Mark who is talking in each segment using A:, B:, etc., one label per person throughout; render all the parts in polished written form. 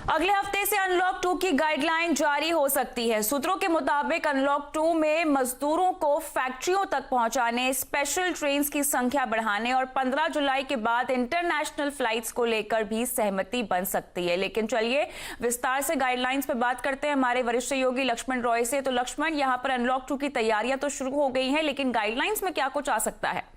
A: अगले हफ्ते से अनलॉक 2 की गाइडलाइन जारी हो सकती है। सूत्रों के मुताबिक अनलॉक 2 में मजदूरों को फैक्ट्रियों तक पहुंचाने, स्पेशल ट्रेन्स की संख्या बढ़ाने और 15 जुलाई के बाद इंटरनेशनल फ्लाइट्स को लेकर भी सहमति बन सकती है। लेकिन चलिए विस्तार से गाइडलाइंस पे बात करते हैं हमारे वरिष्ठ सहयोगी लक्ष्मण रॉय से। तो लक्ष्मण, यहाँ पर अनलॉक 2 की तैयारियां तो शुरू हो गई हैं, लेकिन गाइडलाइंस में क्या कुछ आ सकता है?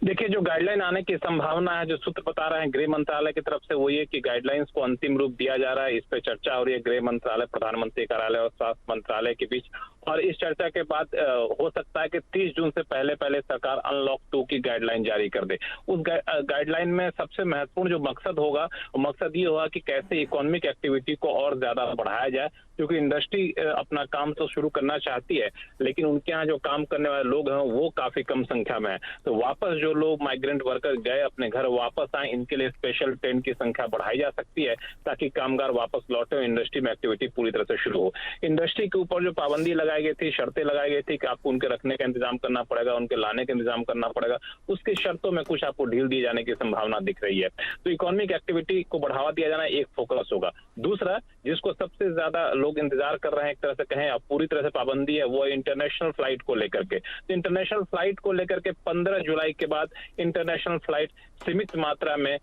B: देखिए, जो गाइडलाइन आने की संभावना है, जो सूत्र बता रहे हैं गृह मंत्रालय की तरफ से, वो ये कि गाइडलाइंस को अंतिम रूप दिया जा रहा है। इस पे चर्चा हो रही है गृह मंत्रालय, प्रधानमंत्री कार्यालय और स्वास्थ्य मंत्रालय के बीच। और इस चर्चा के बाद हो सकता है कि 30 जून से पहले सरकार अनलॉक 2 की गाइडलाइन जारी कर दे। उस गाइडलाइन में सबसे महत्वपूर्ण जो मकसद होगा, वो मकसद ये होगा कि कैसे इकोनॉमिक एक्टिविटी को और ज्यादा बढ़ाया जाए, क्योंकि इंडस्ट्री अपना काम तो शुरू करना चाहती है, लेकिन उनके यहाँ जो काम करने वाले लोग हैं वो काफी कम संख्या में है। तो वापस जो लोग माइग्रेंट वर्कर गए अपने घर वापस आए, इनके लिए स्पेशल ट्रेन की संख्या बढ़ाई जा सकती है ताकि कामगार वापस लौटे और इंडस्ट्री में एक्टिविटी पूरी तरह से शुरू हो। इंडस्ट्री के ऊपर जो पाबंदी लगाई गई थी, शर्तें लगाई गई थी कि आपको उनके रखने का इंतजाम करना पड़ेगा, उनके लाने का इंतजाम करना पड़ेगा, उसकी शर्तों में कुछ आपको ढील दिए जाने की संभावना दिख रही है। तो इकोनॉमिक एक्टिविटी को बढ़ावा दिया जाना एक फोकस होगा। दूसरा, जिसको सबसे ज्यादा लोग इंतजार कर रहे हैं, एक तरह से कहें अब पूरी तरह से पाबंदी है, वो इंटरनेशनल फ्लाइट को लेकर के। तो इंटरनेशनल फ्लाइट को लेकर के 15 जुलाई के बाद इंटरनेशनल फ्लाइट सीमित मात्रा में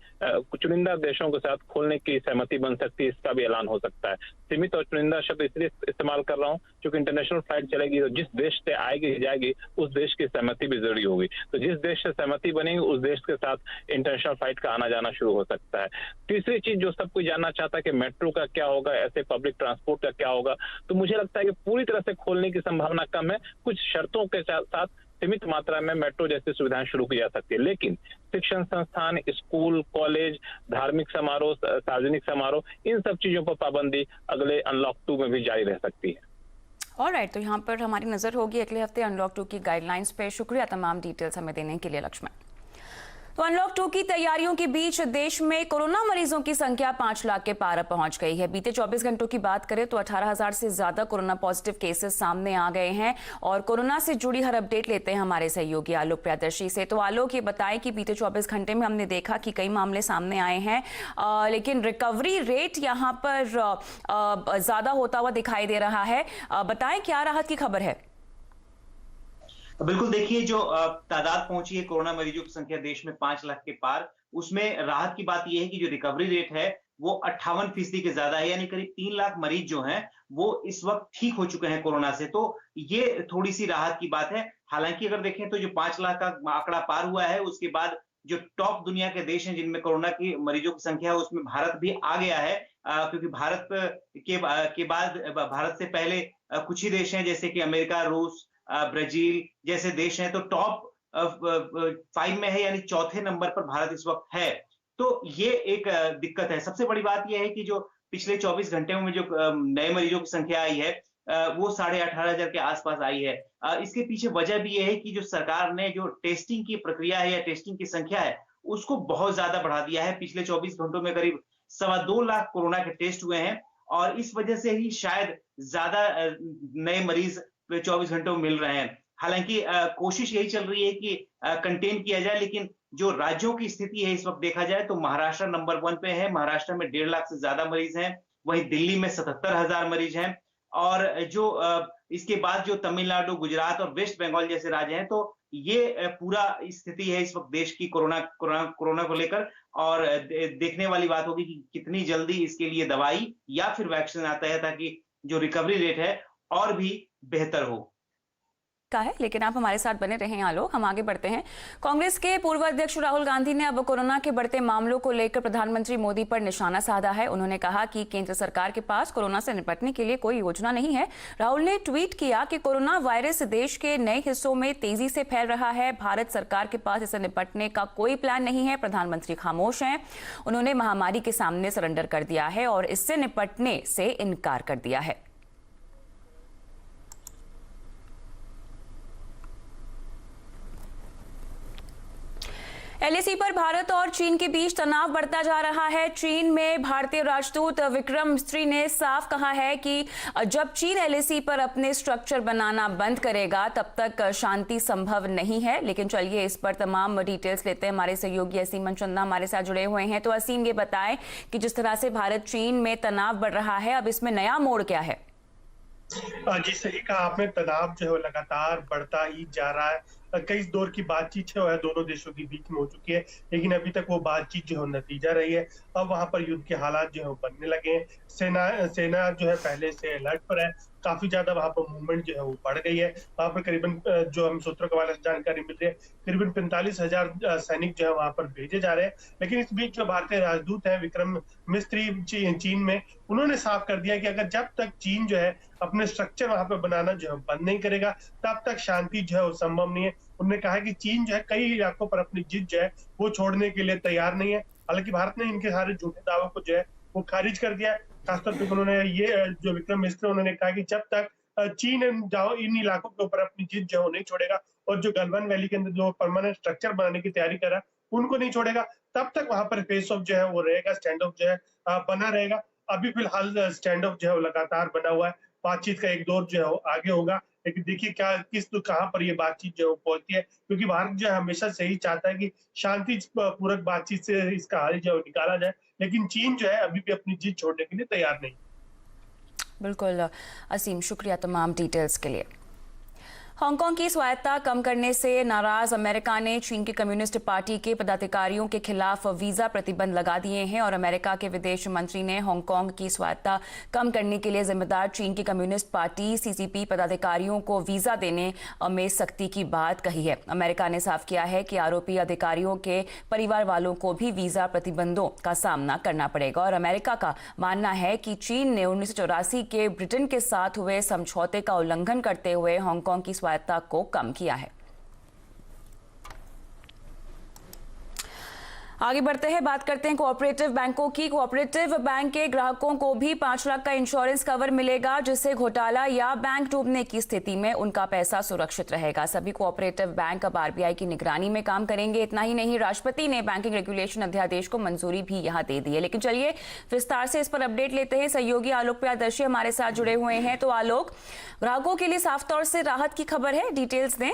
B: चुनिंदा देशों के साथ खोलने की सहमति बन सकती है, इसका भी ऐलान हो सकता है। सीमित और चुनिंदा शब्द इसलिए इस्तेमाल कर रहा हूँ क्योंकि इंटरनेशनल फ्लाइट चलेगी तो जिस देश से आएगी जाएगी उस देश की सहमति भी जरूरी होगी। तो जिस देश से सहमति बनेगी उस देश के साथ इंटरनेशनल फ्लाइट का आना जाना शुरू हो सकता है। तीसरी चीज जो सब कोई जानना चाहता है कि मेट्रो का क्या होगा, ऐसे पब्लिक ट्रांसपोर्ट का क्या होगा, तो मुझे लगता है कि पूरी तरह से खोलने की संभावना कम है। कुछ शर्तों के साथ सीमित मात्रा में मेट्रो जैसी सुविधाएं शुरू की जा सकती है, लेकिन शिक्षण संस्थान, स्कूल, कॉलेज, धार्मिक समारोह, सार्वजनिक समारोह, इन सब चीजों पर पाबंदी अगले अनलॉक 2 में भी जारी रह सकती है।
A: ऑलराइट, तो यहाँ पर हमारी नजर होगी अगले हफ्ते अनलॉक 2 की गाइडलाइंस पे। शुक्रिया तमाम डिटेल्स हमें देने के लिए लक्ष्मण। तो अनलॉक 2 की तैयारियों के बीच देश में कोरोना मरीजों की संख्या 5 लाख के पार पहुंच गई है। बीते 24 घंटों की बात करें तो 18,000 से ज्यादा कोरोना पॉजिटिव केसेस सामने आ गए हैं। और कोरोना से जुड़ी हर अपडेट लेते हैं हमारे सहयोगी आलोक प्रियदर्शी से। तो आलोक, ये बताएं कि बीते 24 घंटे में हमने देखा कि कई मामले सामने आए हैं, लेकिन रिकवरी रेट यहाँ पर ज्यादा होता हुआ दिखाई दे रहा है। बताएं क्या राहत की खबर है?
C: बिल्कुल, देखिए जो तादाद पहुंची है कोरोना मरीजों की संख्या देश में 5 लाख के पार, उसमें राहत की बात यह है कि जो रिकवरी रेट है वो 58% के ज्यादा है, यानी करीब 3 लाख मरीज जो हैं वो इस वक्त ठीक हो चुके हैं कोरोना से। तो ये थोड़ी सी राहत की बात है। हालांकि अगर देखें तो जो 5 लाख का आंकड़ा पार हुआ है, उसके बाद जो टॉप दुनिया के देश हैं जिनमें कोरोना की मरीजों की संख्या है उसमें भारत भी आ गया है। क्योंकि के बाद भारत से पहले कुछ ही देश हैं जैसे कि अमेरिका, रूस, ब्राजील जैसे देश हैं, तो टॉप 5 में है, यानी चौथे नंबर पर भारत इस वक्त है। तो ये एक दिक्कत है। सबसे बड़ी बात यह है कि जो पिछले 24 घंटे में जो नए मरीजों की संख्या आई है वो 18,500 के आसपास आई है। इसके पीछे वजह भी यह है कि जो सरकार ने जो टेस्टिंग की प्रक्रिया है या टेस्टिंग की संख्या है उसको बहुत ज्यादा बढ़ा दिया है। पिछले 24 घंटों में करीब 2.25 लाख कोरोना के टेस्ट हुए हैं और इस वजह से ही शायद ज्यादा नए मरीज 24 घंटों में मिल रहे हैं। हालांकि कोशिश यही चल रही है कि कंटेन किया जाए, लेकिन जो राज्यों की स्थिति है इस वक्त देखा जाए तो महाराष्ट्र नंबर 1 पे है। महाराष्ट्र में 1.5 लाख से ज्यादा मरीज हैं। वहीं दिल्ली में 77,000 मरीज हैं। और जो इसके बाद जो तमिलनाडु, गुजरात और वेस्ट बंगाल जैसे राज्य हैं, तो ये पूरा स्थिति है इस वक्त देश की कोरोना को लेकर। और देखने वाली बात होगी कि कितनी जल्दी इसके लिए दवाई या फिर वैक्सीन आता है ताकि जो रिकवरी रेट है और भी बेहतर हो
A: का है। लेकिन आप हमारे साथ बने रहें आलोक, हम आगे बढ़ते हैं। कांग्रेस के पूर्व अध्यक्ष राहुल गांधी ने अब कोरोना के बढ़ते मामलों को लेकर प्रधानमंत्री मोदी पर निशाना साधा है। उन्होंने कहा कि केंद्र सरकार के पास कोरोना से निपटने के लिए कोई योजना नहीं है। राहुल ने ट्वीट किया कि कोरोना वायरस देश के नए हिस्सों में तेजी से फैल रहा है, भारत सरकार के पास इससे निपटने का कोई प्लान नहीं है। प्रधानमंत्री खामोश हैं। उन्होंने महामारी के सामने सरेंडर कर दिया है और इससे निपटने से इनकार कर दिया है। एलएसी पर भारत और चीन के बीच तनाव बढ़ता जा रहा है। चीन में भारतीय राजदूत विक्रम मिस्त्री ने साफ कहा है कि जब चीन एलएसी पर अपने स्ट्रक्चर बनाना बंद करेगा तब तक शांति संभव नहीं है। लेकिन चलिए इस पर तमाम डिटेल्स लेते हैं। हमारे सहयोगी असीम मनचंदा हमारे साथ जुड़े हुए हैं। तो असीम, ये बताएं कि जिस तरह से भारत चीन में तनाव बढ़ रहा है, अब इसमें नया मोड़ क्या है?
D: जी, सही कहा आपने। तनाव जो है लगातार बढ़ता ही जा रहा है। कई दौर की बातचीत जो है दोनों देशों के बीच में हो चुकी है, लेकिन अभी तक वो बातचीत जो है नतीजा रही है। अब वहां पर युद्ध के हालात जो है बनने लगे हैं। सेना जो है पहले से अलर्ट पर है। काफी ज्यादा वहां पर मूवमेंट जो है वो बढ़ गई है। वहां पर करीबन जो हम सूत्रों के हवाले से जानकारी मिल रही है, करीबन 45,000 सैनिक जो है वहां पर भेजे जा रहे हैं। लेकिन इस बीच जो भारतीय राजदूत है विक्रम मिस्त्री चीन में, उन्होंने साफ कर दिया कि अगर जब तक चीन जो है अपने स्ट्रक्चर वहां पर बनाना जो है बंद नहीं करेगा, तब तक शांति जो है वो संभव नहीं है। उन्होंने कहा कि चीन जो है कई इलाकों पर अपनी जिद जो है वो छोड़ने के लिए तैयार नहीं है। हालांकि भारत ने इनके सारे झूठे दावों को जो है वो खारिज कर दिया। खासतौर पर उन्होंने ये जो विक्रम मिस्त्री उन्होंने कहा कि जब तक चीन इन इलाकों के ऊपर अपनी जिद जो है वो नहीं छोड़ेगा और जो गलवान वैली के अंदर जो परमानेंट स्ट्रक्चर बनाने की तैयारी कर रहा है उनको नहीं छोड़ेगा, तब तक वहां पर फेस ऑफ जो है वो रहेगा, स्टैंड ऑफ जो है बना रहेगा। अभी फिलहाल स्टैंड ऑफ जो है वो लगातार बना हुआ है। बातचीत का एक दौर जो है वो आगे होगा, लेकिन देखिए कहाँ पर ये बातचीत जो है वो पहुंचती है, क्योंकि भारत जो है हमेशा से ही चाहता है कि शांति पूर्वक बातचीत से इसका हल जो है निकाला जाए, लेकिन चीन जो है अभी भी अपनी जिद छोड़ने के लिए तैयार नहीं।
A: बिल्कुल असीम, शुक्रिया तमाम डिटेल्स के लिए। हांगकांग की स्वायत्तता कम करने से नाराज अमेरिका ने चीन की कम्युनिस्ट पार्टी के पदाधिकारियों के खिलाफ वीजा प्रतिबंध लगा दिए हैं और अमेरिका के विदेश मंत्री ने हांगकांग की स्वायत्तता कम करने के लिए जिम्मेदार चीन की कम्युनिस्ट पार्टी सीसीपी पदाधिकारियों को वीजा देने में सख्ती की बात कही है। अमेरिका ने साफ किया है कि आरोपी अधिकारियों के परिवार वालों को भी वीजा प्रतिबंधों का सामना करना पड़ेगा और अमेरिका का मानना है कि चीन ने 1984 के ब्रिटेन के साथ हुए समझौते का उल्लंघन करते हुए हांगकांग की स्वायत्तता को कम किया है। आगे बढ़ते हैं, बात करते हैं कोऑपरेटिव बैंकों की। कोऑपरेटिव बैंक के ग्राहकों को भी 5 लाख का इंश्योरेंस कवर मिलेगा, जिससे घोटाला या बैंक डूबने की स्थिति में उनका पैसा सुरक्षित रहेगा। सभी कोऑपरेटिव बैंक अब आरबीआई की निगरानी में काम करेंगे। इतना ही नहीं, राष्ट्रपति ने बैंकिंग रेगुलेशन अध्यादेश को मंजूरी भी यहां दे दी है। लेकिन चलिए विस्तार से इस पर अपडेट लेते हैं। सहयोगी आलोक प्रियदर्शी हमारे साथ जुड़े हुए हैं। तो आलोक, ग्राहकों के लिए साफ तौर से राहत की खबर है, डिटेल्स दें।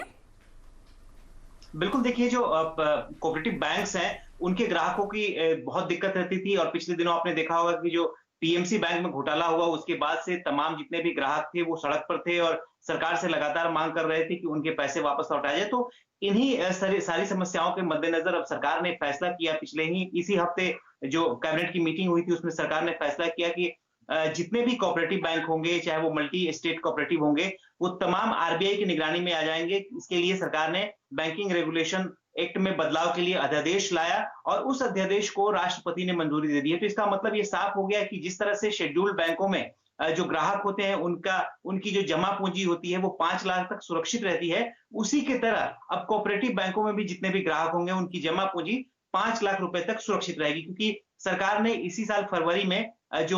C: बिल्कुल, देखिए जो कोऑपरेटिव बैंक्स हैं उनके ग्राहकों की बहुत दिक्कत रहती थी और पिछले दिनों आपने देखा होगा कि जो पीएमसी बैंक में घोटाला हुआ उसके बाद से तमाम जितने भी ग्राहक थे वो सड़क पर थे और सरकार से लगातार मांग कर रहे थे कि उनके पैसे वापस लौटाए जाए। तो इन्हीं सारी समस्याओं के मद्देनजर अब सरकार ने फैसला किया, पिछले ही इसी हफ्ते जो कैबिनेट की मीटिंग हुई थी उसमें सरकार ने फैसला किया कि जितने भी कोऑपरेटिव बैंक होंगे, चाहे वो मल्टी स्टेट कोऑपरेटिव होंगे, वो तमाम आरबीआई की निगरानी में आ जाएंगे। इसके लिए सरकार ने बैंकिंग रेगुलेशन एक्ट में बदलाव के लिए अध्यादेश लाया और उस अध्यादेश को राष्ट्रपति ने मंजूरी दे दी है। तो इसका मतलब ये साफ हो गया कि जिस तरह से शेड्यूल्ड बैंकों में जो ग्राहक होते हैं उनकी जो जमा पूंजी होती है वो 5 लाख तक सुरक्षित रहती है, उसी की तरह अब कोऑपरेटिव बैंकों में भी जितने भी ग्राहक होंगे उनकी जमा पूंजी 5 लाख रुपए तक सुरक्षित रहेगी, क्योंकि सरकार ने इसी साल फरवरी में जो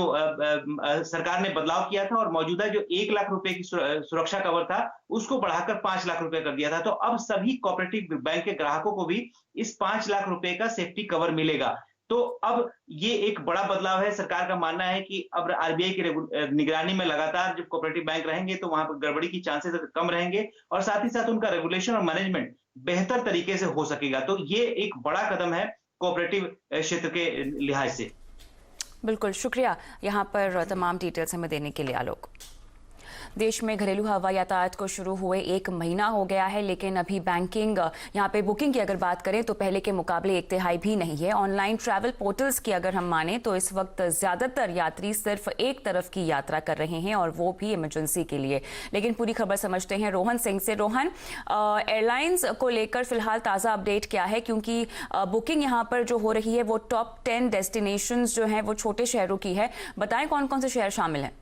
C: सरकार ने बदलाव किया था और मौजूदा जो 1 लाख रुपए की सुरक्षा कवर था उसको बढ़ाकर 5 लाख रुपए कर दिया था। तो अब सभी कोऑपरेटिव बैंक के ग्राहकों को भी इस 5 लाख रुपए का सेफ्टी कवर मिलेगा। तो अब ये एक बड़ा बदलाव है। सरकार का मानना है कि अब आरबीआई की निगरानी में लगातार जब कोऑपरेटिव बैंक रहेंगे तो वहां पर गड़बड़ी की चांसेस कम रहेंगे और साथ ही साथ उनका रेगुलेशन और मैनेजमेंट बेहतर तरीके से हो सकेगा। तो ये एक बड़ा कदम है कोऑपरेटिव क्षेत्र के लिहाज से।
A: बिल्कुल, शुक्रिया यहाँ पर तमाम डिटेल्स हमें देने के लिए आलोक। देश में घरेलू हवाई यातायात को शुरू हुए 1 महीना हो गया है, लेकिन अभी बैंकिंग यहाँ पे बुकिंग की अगर बात करें तो पहले के मुकाबले 1/3 भी नहीं है। ऑनलाइन ट्रैवल पोर्टल्स की अगर हम माने तो इस वक्त ज्यादातर यात्री सिर्फ एक तरफ की यात्रा कर रहे हैं और वो भी इमरजेंसी के लिए। लेकिन पूरी खबर समझते हैं रोहन सिंह से। रोहन, एयरलाइंस को लेकर फिलहाल ताज़ा अपडेट क्या है, क्योंकि बुकिंग यहाँ पर जो हो रही है वो टॉप 10 डेस्टिनेशन जो हैं वो छोटे शहरों की है। बताएं कौन कौन से शहर शामिल हैं।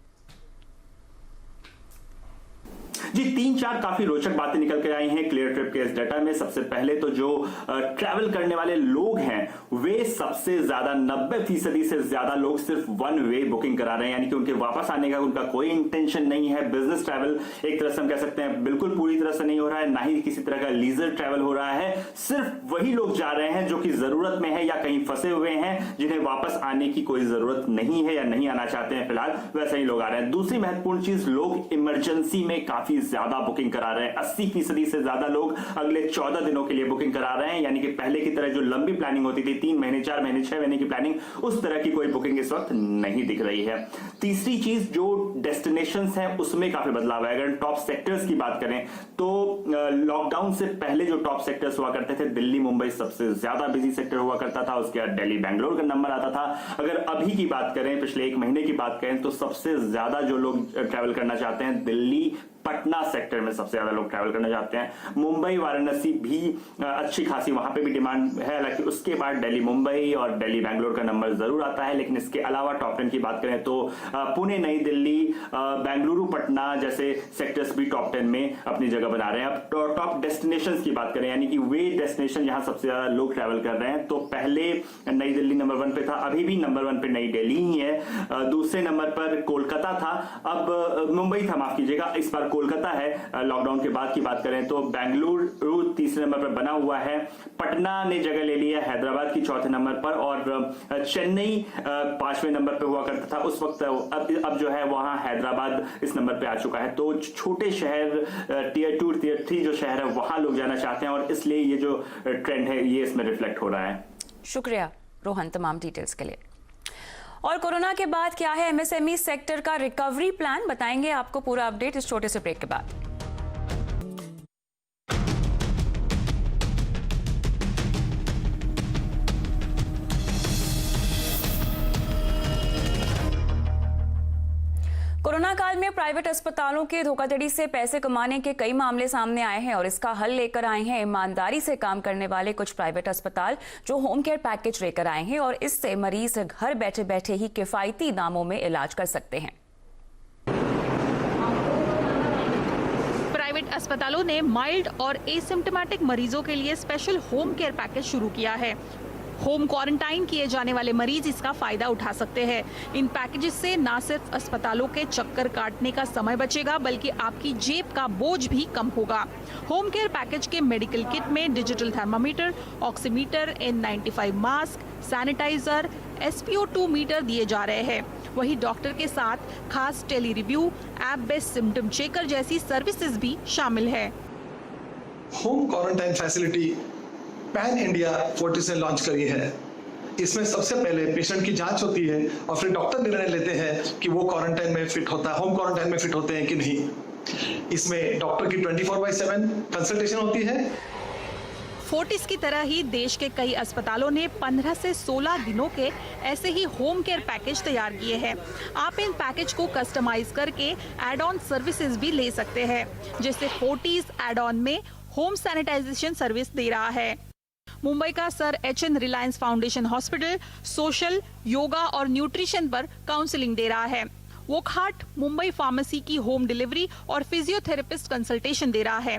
E: जी 3-4 काफी रोचक बातें निकल के आई हैं क्लियर ट्रिप के इस डाटा में। सबसे पहले तो जो ट्रैवल करने वाले लोग हैं वे सबसे ज्यादा 90% से ज्यादा लोग सिर्फ वन वे बुकिंग करा रहे हैं, यानी कि उनके वापस आने का उनका कोई इंटेंशन नहीं है। बिजनेस ट्रैवल एक तरह से हम कह सकते हैं बिल्कुल पूरी तरह से नहीं हो रहा है, ना ही किसी तरह का लीजर ट्रैवल हो रहा है। सिर्फ वही लोग जा रहे हैं जो कि जरूरत में है या कहीं फंसे हुए हैं, जिन्हें वापस आने की कोई जरूरत नहीं है या नहीं आना चाहते हैं फिलहाल, वैसे ही लोग आ रहे हैं। दूसरी महत्वपूर्ण चीज, लोग इमरजेंसी में काफी ज्यादा बुकिंग करा रहे हैं। 80% से ज्यादा लोग अगले 14 दिनों के लिए बुकिंग करा रहे हैं, यानी कि पहले की तरह जो लंबी प्लानिंग होती थी 3 महीने 4 महीने 6 महीने की प्लानिंग, उस तरह की कोई बुकिंग इस वक्त नहीं दिख रही है। तीसरी चीज, जो डेस्टिनेशंस हैं उसमें काफी बदलाव है। अगर टॉप सेक्टर्स की बात करें तो लॉकडाउन से पहले जो टॉप सेक्टर्स हुआ करते थे, दिल्ली मुंबई सबसे ज्यादा बिजी सेक्टर हुआ करता था, उसके बाद दिल्ली बेंगलोर का नंबर आता था। अगर अभी की बात करें, पिछले 1 महीने की बात करें, तो सबसे ज्यादा जो लोग ट्रैवल करना चाहते हैं दिल्ली पटना सेक्टर में सबसे ज्यादा लोग ट्रैवल करना चाहते हैं। मुंबई वाराणसी भी अच्छी खासी वहां पे भी डिमांड है, हालांकि उसके बाद दिल्ली मुंबई और दिल्ली बेंगलोर का नंबर जरूर आता है। लेकिन इसके अलावा टॉप 10 की बात करें तो पुणे नई दिल्ली बेंगलुरु पटना जैसे सेक्टर्स भी टॉप 10 में अपनी जगह बना रहे हैं। अब टॉप डेस्टिनेशंस की बात करें, यानी कि वे डेस्टिनेशन जहां सबसे ज्यादा लोग ट्रैवल कर रहे हैं, तो पहले नई दिल्ली नंबर 1 पे था, अभी भी नंबर 1 पे नई दिल्ली ही है। दूसरे नंबर पर कोलकाता था, अब मुंबई था, माफ कीजिएगा, इस बार कोलकाता है। लॉकडाउन के बाद की बात करें तो बेंगलुरु तीसरे नंबर पर बना हुआ है, पटना ने जगह ले ली है हैदराबाद की चौथे नंबर पर, और चेन्नई 5वें नंबर पर हुआ करता था उस वक्त। अब जो है वहां हैदराबाद इस नंबर पे आ चुका है। तो छोटे शहर टियर 2 टियर 3 जो शहर है वहां लोग जाना चाहते हैं, और इसलिए ये जो ट्रेंड है ये इसमें रिफ्लेक्ट हो रहा है।
A: शुक्रिया रोहन तमाम डिटेल्स के लिए। और कोरोना के बाद क्या है एमएसएमई सेक्टर का रिकवरी प्लान, बताएंगे आपको पूरा अपडेट इस छोटे से ब्रेक के बाद। कोरोना काल में प्राइवेट अस्पतालों के धोखाधड़ी से पैसे कमाने के कई मामले सामने आए हैं, और इसका हल लेकर आए हैं ईमानदारी से काम करने वाले कुछ प्राइवेट अस्पताल जो होम केयर पैकेज लेकर आए हैं, और इससे मरीज घर बैठे बैठे ही किफायती दामों में इलाज कर सकते हैं।
F: प्राइवेट अस्पतालों ने माइल्ड और एसिम्प्टोमेटिक मरीजों के लिए स्पेशल होम केयर पैकेज शुरू किया है। होम क्वारंटाइन किए जाने वाले मरीज इसका फायदा उठा सकते हैं। इन पैकेजेस से न सिर्फ अस्पतालों के चक्कर काटने का समय बचेगा, बल्कि आपकी जेब का बोझ भी कम होगा। होम केयर पैकेज के मेडिकल किट में digital thermometer, oximeter, N95 mask, sanitiser, SpO2 meter दिए जा रहे हैं। वही डॉक्टर के साथ खास tele review, app based symptom checker जैसी सर्विसेज भी शामिल है।
G: Home quarantine facility pan India Fortis ने लॉन्च करी है। इसमें सबसे पहले पेशेंट की जांच होती है और फिर डॉक्टर निर्णय लेते हैं कि वो क्वारंटाइन में फिट होता है, होम क्वारंटाइन में फिट होते हैं कि नहीं। इसमें डॉक्टर की 24/7 कंसल्टेशन होती है।
F: फोर्टिस की तरह ही देश के कई अस्पतालों ने 15 से 16 दिनों के ऐसे ही होम केयर पैकेज तैयार किए हैं। आप इन पैकेज को कस्टमाइज करके एड ऑन सर्विसेज भी ले सकते हैं, जैसे फोर्टिस एड ऑन में होम सैनिटाइजेशन सर्विस दे रहा है। मुंबई का sir HN Reliance foundation hospital social, yoga और न्यूट्रिशन पर काउंसलिंग दे रहा है। वोकहार्ट मुंबई फार्मेसी की होम डिलीवरी और फिजियोथेरेपिस्ट कंसल्टेशन दे रहा है।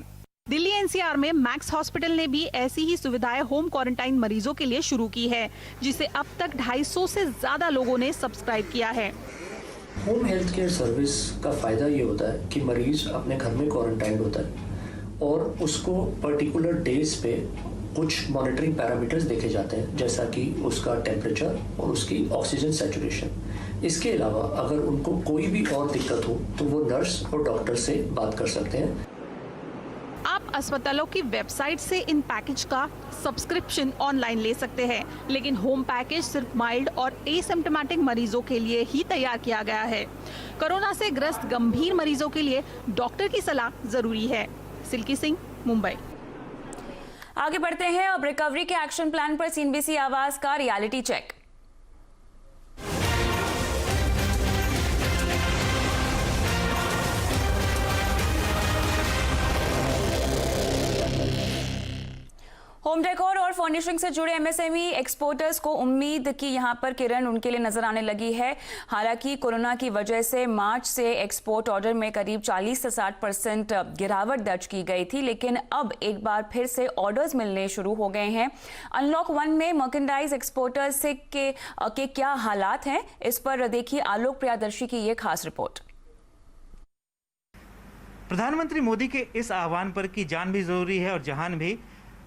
F: दिल्ली NCR में मैक्स हॉस्पिटल ने भी ऐसी ही सुविधाएं होम क्वारंटाइन मरीजों के लिए शुरू की है, जिसे अब तक 250 से ज्यादा लोगों ने सब्सक्राइब किया है।
H: होम हेल्थ केयर सर्विस का फायदा ये होता है कि मरीज अपने घर में क्वारंटाइन होता है और उसको पर्टिकुलर डेज पे कुछ मॉनिटरिंग पैरामीटर्स देखे जाते हैं, जैसा कि उसका टेम्परेचर और उसकी ऑक्सीजन सैचुरेशन। इसके अलावा अगर उनको कोई भी और दिक्कत हो तो वो नर्स और डॉक्टर से बात कर सकते हैं।
F: आप अस्पतालों की वेबसाइट से इन पैकेज का सब्सक्रिप्शन ऑनलाइन ले सकते हैं, लेकिन होम पैकेज सिर्फ माइल्ड और एसिम्प्टोमेटिक मरीजों के लिए ही तैयार किया गया है। कोरोना से ग्रस्त गंभीर मरीजों के लिए डॉक्टर की सलाह जरूरी है। सिल्की सिंह, मुंबई।
A: आगे बढ़ते हैं अब रिकवरी के एक्शन प्लान पर CNBC आवाज का रियलिटी चेक। होम डेकोर और फर्निशिंग से जुड़े एमएसएमई एक्सपोर्टर्स को उम्मीद की यहां पर किरण उनके लिए नजर आने लगी है। हालांकि कोरोना की वजह से मार्च से एक्सपोर्ट ऑर्डर में करीब 40 से 60% गिरावट दर्ज की गई थी, लेकिन अब एक बार फिर से ऑर्डर्स मिलने शुरू हो गए हैं। अनलॉक 1 में मर्केंडाइज एक्सपोर्टर्स के क्या हालात हैं, इस पर देखिए आलोक प्रियदर्शी की ये खास रिपोर्ट।
I: प्रधानमंत्री मोदी के इस आह्वान पर कि जान भी जरूरी है और जहान भी,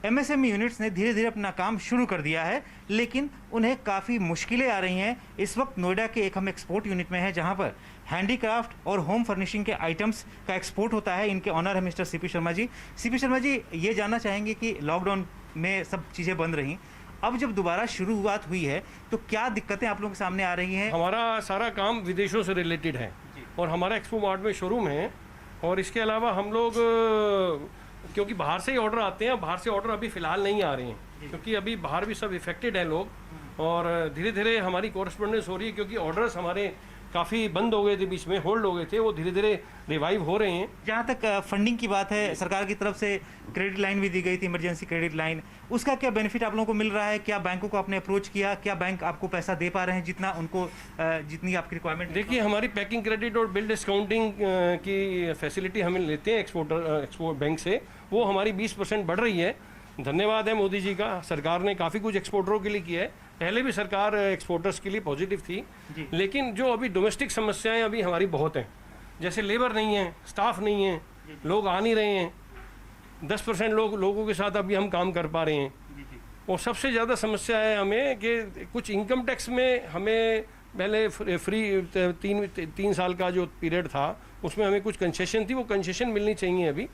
I: एमएसएमई यूनिट्स ने धीरे धीरे अपना काम शुरू कर दिया है, लेकिन उन्हें काफ़ी मुश्किलें आ रही हैं। इस वक्त नोएडा के एक हम एक्सपोर्ट यूनिट में हैं, जहां पर हैंडीक्राफ्ट और होम फर्निशिंग के आइटम्स का एक्सपोर्ट होता है। इनके ऑनर है mister CP Sharma ji. CP Sharma ji, ये जानना चाहेंगे कि लॉकडाउन में सब चीज़ें बंद रहीं, अब जब दोबारा शुरुआत हुई है तो क्या दिक्कतें आप लोगों के सामने आ रही हैं?
J: हमारा सारा काम विदेशों से रिलेटेड है और हमारा एक्सपो मार्ट में शोरूम है, और इसके अलावा हम लोग क्योंकि बाहर से ही ऑर्डर आते हैं, बाहर से ऑर्डर अभी फ़िलहाल नहीं आ रहे हैं क्योंकि अभी बाहर भी सब इफेक्टेड हैं लोग, और धीरे धीरे हमारी कॉरेस्पॉन्डेंस हो रही है क्योंकि ऑर्डर्स हमारे काफ़ी बंद हो गए थे, बीच में होल्ड हो गए थे, वो धीरे धीरे रिवाइव हो रहे हैं।
I: जहाँ तक फंडिंग की बात है, सरकार की तरफ से क्रेडिट लाइन भी दी गई थी, इमरजेंसी क्रेडिट लाइन, उसका क्या बेनिफिट आप लोगों को मिल रहा है? क्या बैंकों को आपने अप्रोच किया? क्या बैंक आपको पैसा दे पा रहे हैं जितना उनको जितनी आपकी रिक्वायरमेंट?
J: देखिए, हमारी पैकिंग क्रेडिट और बिल डिस्काउंटिंग की फैसिलिटी हम लेते हैं एक्सपोर्ट बैंक से, वो हमारी 20% बढ़ रही है। धन्यवाद है मोदी जी का, सरकार ने काफ़ी कुछ एक्सपोर्टरों के लिए किया है। पहले भी सरकार एक्सपोर्टर्स के लिए पॉजिटिव थी, लेकिन जो अभी डोमेस्टिक समस्याएं अभी हमारी बहुत हैं, जैसे लेबर नहीं है, स्टाफ नहीं है, लोग आ नहीं रहे हैं, 10% लोगों के साथ अभी हम काम कर पा रहे हैं। और सबसे ज़्यादा समस्या है हमें कि कुछ इनकम टैक्स में हमें पहले फ्री 3 साल का जो पीरियड था उसमें हमें कुछ कंसेशन थी, वो कंसेशन मिलनी चाहिए अभी।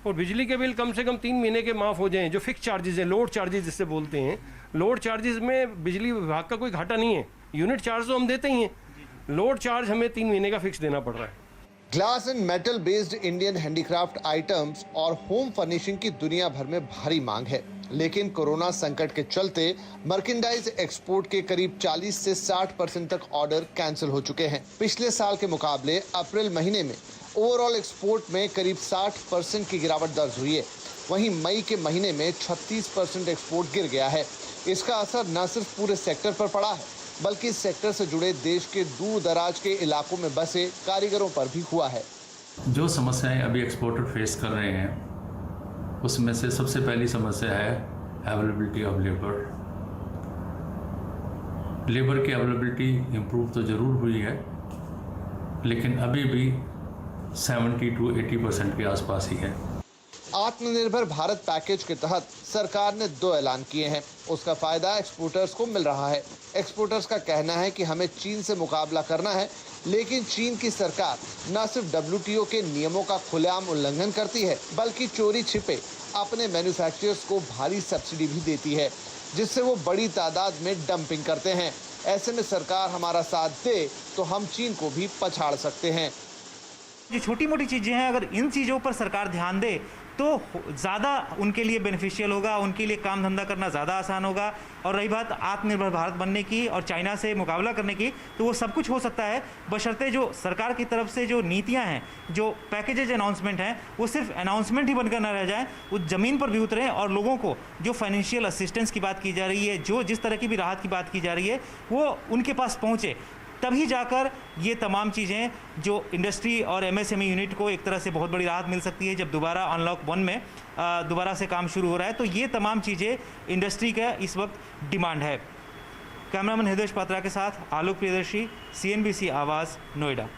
J: और बिजली के बिल कम से कम 3 महीने के माफ़ हो जाएं। जो फिक्स चार्जेस हैं, लोड चार्जेस जिससे बोलते हैं, लोड चार्जेस में बिजली विभाग का कोई घाटा नहीं है। यूनिट चार्ज तो हम देते ही हैं, लोड चार्ज हमें 3 महीने का फिक्स देना पड़ रहा है।
K: Glass and metal based Indian handicraft items और होम फर्निशिंग की दुनिया भर में भारी मांग है, लेकिन कोरोना संकट के चलते मर्केंडाइज एक्सपोर्ट के करीब 40 से 60% तक ऑर्डर कैंसिल हो चुके हैं। पिछले साल के मुकाबले अप्रैल महीने में ओवरऑल एक्सपोर्ट में करीब 60% की गिरावट दर्ज हुई है। वहीं मई के महीने में 36% एक्सपोर्ट गिर गया है। इसका असर न सिर्फ पूरे सेक्टर पर पड़ा है, बल्कि इस सेक्टर से जुड़े देश के दूर दराज के इलाकों में बसे कारीगरों पर भी हुआ है।
L: जो समस्याएं अभी एक्सपोर्टर फेस कर रहे हैं, उसमें से सबसे पहली समस्या है अवेलेबिलिटी ऑफ लेबर। लेबर की अवेलेबिलिटी इम्प्रूव तो ज़रूर हुई है, लेकिन अभी भी 70 to 80% के आसपास ही है।
K: आत्मनिर्भर भारत पैकेज के तहत सरकार ने 2 ऐलान किए हैं। उसका फायदा एक्सपोर्टर्स को मिल रहा है। एक्सपोर्टर्स का कहना है कि हमें चीन से मुकाबला करना है, लेकिन चीन की सरकार न सिर्फ WTO के नियमों का खुलेआम उल्लंघन करती है, बल्कि चोरी छिपे अपने मैन्युफैक्चरर्स को भारी सब्सिडी भी देती है, जिससे वो बड़ी तादाद में डंपिंग करते हैं। ऐसे में सरकार हमारा साथ दे तो हम चीन को भी पछाड़ सकते हैं।
I: जो छोटी मोटी चीज़ें हैं, अगर इन चीज़ों पर सरकार ध्यान दे तो ज़्यादा उनके लिए बेनिफिशियल होगा, उनके लिए काम धंधा करना ज़्यादा आसान होगा। और रही बात आत्मनिर्भर भारत बनने की और चाइना से मुकाबला करने की, तो वो सब कुछ हो सकता है, बशर्ते जो सरकार की तरफ से जो नीतियां हैं, जो पैकेजेज अनाउंसमेंट हैं, वो सिर्फ अनाउंसमेंट ही बनकर ना रह जाए, वो ज़मीन पर भी उतरें और लोगों को जो फाइनेंशियल असिस्टेंस की बात की जा रही है, जो जिस तरह की भी राहत की बात की जा रही है, वो उनके पास पहुँचे। तभी जाकर ये तमाम चीज़ें जो इंडस्ट्री और एमएसएमई यूनिट को एक तरह से बहुत बड़ी राहत मिल सकती है। जब दोबारा अनलॉक 1 में दोबारा से काम शुरू हो रहा है, तो ये तमाम चीज़ें इंडस्ट्री का इस वक्त डिमांड है। कैमरामैन हृदय पात्रा के साथ आलोक प्रियदर्शी, CNBC आवाज़, नोएडा।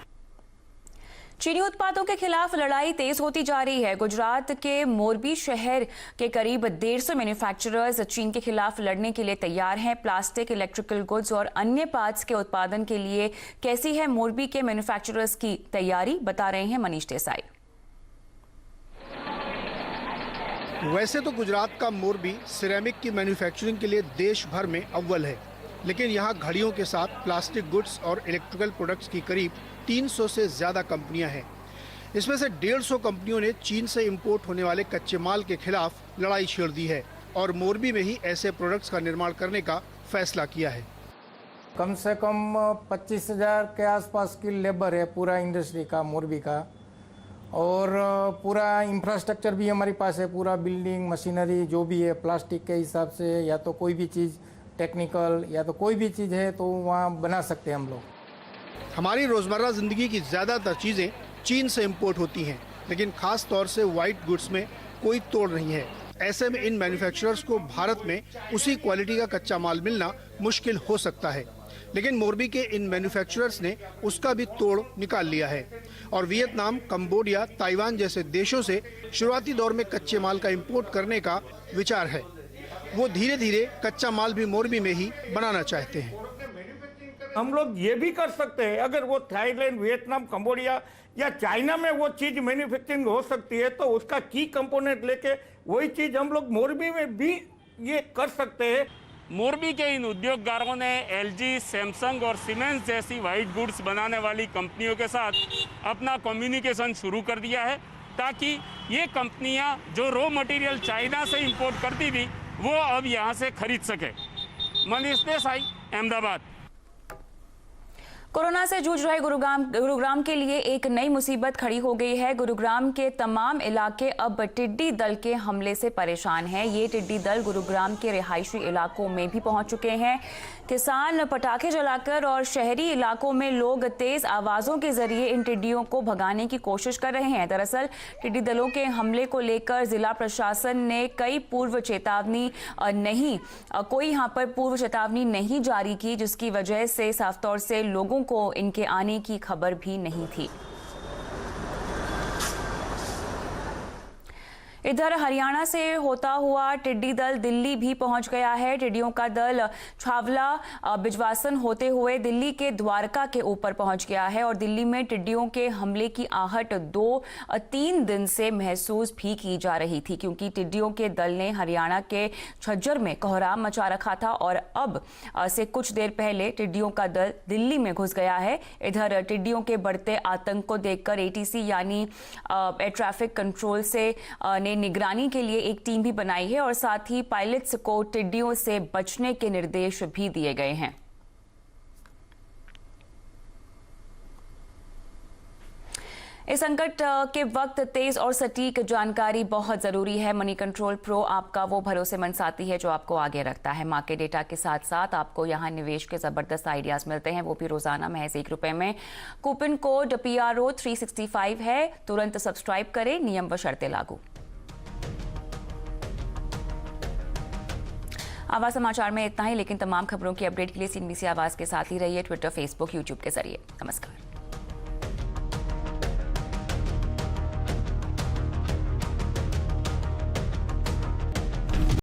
A: चीनी उत्पादों के खिलाफ लड़ाई तेज होती जा रही है। गुजरात के मोरबी शहर के करीब 150 मैन्युफैक्चरर्स चीन के खिलाफ लड़ने के लिए तैयार हैं। प्लास्टिक, इलेक्ट्रिकल गुड्स और अन्य पार्ट्स के उत्पादन के लिए कैसी है मोरबी के मैन्युफैक्चरर्स की तैयारी, बता रहे हैं मनीष देसाई।
M: वैसे तो गुजरात का मोरबी सिरेमिक की मैन्युफैक्चरिंग के लिए देश भर में अव्वल है, लेकिन यहाँ घड़ियों के साथ प्लास्टिक गुड्स और इलेक्ट्रिकल प्रोडक्ट्स की करीब 300 से ज़्यादा कंपनियां हैं। इसमें से 150 कंपनियों ने चीन से इंपोर्ट होने वाले कच्चे माल के खिलाफ लड़ाई छेड़ दी है और मोरबी में ही ऐसे प्रोडक्ट्स का निर्माण करने का फैसला किया है।
N: कम से कम 25,000 के आसपास की लेबर है पूरा इंडस्ट्री का, मोरबी का, और पूरा इंफ्रास्ट्रक्चर भी हमारे पास है, पूरा बिल्डिंग मशीनरी जो भी है प्लास्टिक के हिसाब से, या तो कोई भी चीज़ टेक्निकल या तो कोई भी चीज़ है तो वहाँ बना सकते हैं हम लोग।
M: हमारी रोज़मर्रा ज़िंदगी की ज़्यादातर चीज़ें चीन से इंपोर्ट होती हैं, लेकिन ख़ास तौर से वाइट गुड्स में कोई तोड़ नहीं है। ऐसे में इन मैन्युफैक्चरर्स को भारत में उसी क्वालिटी का कच्चा माल मिलना मुश्किल हो सकता है, लेकिन मोरबी के इन मैन्युफैक्चरर्स ने उसका भी तोड़ निकाल लिया है और वियतनाम, कंबोडिया, ताइवान जैसे देशों से शुरुआती दौर में कच्चे माल का इंपोर्ट करने का विचार है। वो धीरे धीरे कच्चा माल भी मोरबी में ही बनाना चाहते हैं।
O: हम लोग ये भी कर सकते हैं, अगर वो थाईलैंड, वियतनाम, कंबोडिया या चाइना में वो चीज मैन्युफैक्चरिंग हो सकती है तो उसका की कंपोनेंट लेके वही चीज हम लोग मोरबी में भी ये कर सकते हैं।
P: मोरबी के इन उद्योगकारों ने एलजी, सैमसंग और सीमेंस जैसी वाइट गुड्स बनाने वाली कंपनियों के साथ अपना कम्युनिकेशन शुरू कर दिया है, ताकि ये कंपनियां जो रॉ मटेरियल चाइना से इंपोर्ट करती थी वो अब यहां से खरीद सके। मनीष देसाई, अहमदाबाद।
A: कोरोना से जूझ रहे गुरुग्राम के लिए एक नई मुसीबत खड़ी हो गई है। गुरुग्राम के तमाम इलाके अब टिड्डी दल के हमले से परेशान हैं। ये टिड्डी दल गुरुग्राम के रिहायशी इलाकों में भी पहुंच चुके हैं। किसान पटाखे जलाकर और शहरी इलाकों में लोग तेज आवाजों के जरिए इन टिड्डियों को भगाने की कोशिश कर रहे हैं। दरअसल टिड्डी दलों के हमले को लेकर जिला प्रशासन ने कोई पूर्व चेतावनी नहीं जारी की, जिसकी वजह से साफ तौर से लोगों को इनके आने की खबर भी नहीं थी। इधर हरियाणा से होता हुआ टिड्डी दल दिल्ली भी पहुंच गया है। टिड्डियों का दल छावला बिजवासन होते हुए दिल्ली के द्वारका के ऊपर पहुंच गया है और दिल्ली में टिड्डियों के हमले की आहट 2-3 दिन से महसूस भी की जा रही थी, क्योंकि टिड्डियों के दल ने हरियाणा के झज्जर में कोहराम मचा रखा था और अब से कुछ देर पहले टिड्डियों का दल दिल्ली में घुस गया है। इधर टिड्डियों के बढ़ते आतंक को देखकर एटीसी यानी एयर ट्रैफिक कंट्रोल से ने निगरानी के लिए एक टीम भी बनाई है और साथ ही पायलट्स को टिड्डियों से बचने के निर्देश भी दिए गए हैं। इस संकट के वक्त तेज और सटीक जानकारी बहुत जरूरी है। मनी कंट्रोल प्रो आपका वो भरोसेमंद साथी है जो आपको आगे रखता है। मार्केट के डेटा के साथ साथ आपको यहाँ निवेश के जबरदस्त आइडियाज मिलते हैं, वो भी रोजाना महज ₹1 में। कूपन कोड PRO 365 है, तुरंत सब्सक्राइब करें, नियम व शर्तें लागू। आवाज समाचार में इतना ही, लेकिन तमाम खबरों की अपडेट के लिए CNBC आवाज के साथ ही रहिए ट्विटर, फेसबुक, यूट्यूब के जरिए। नमस्कार।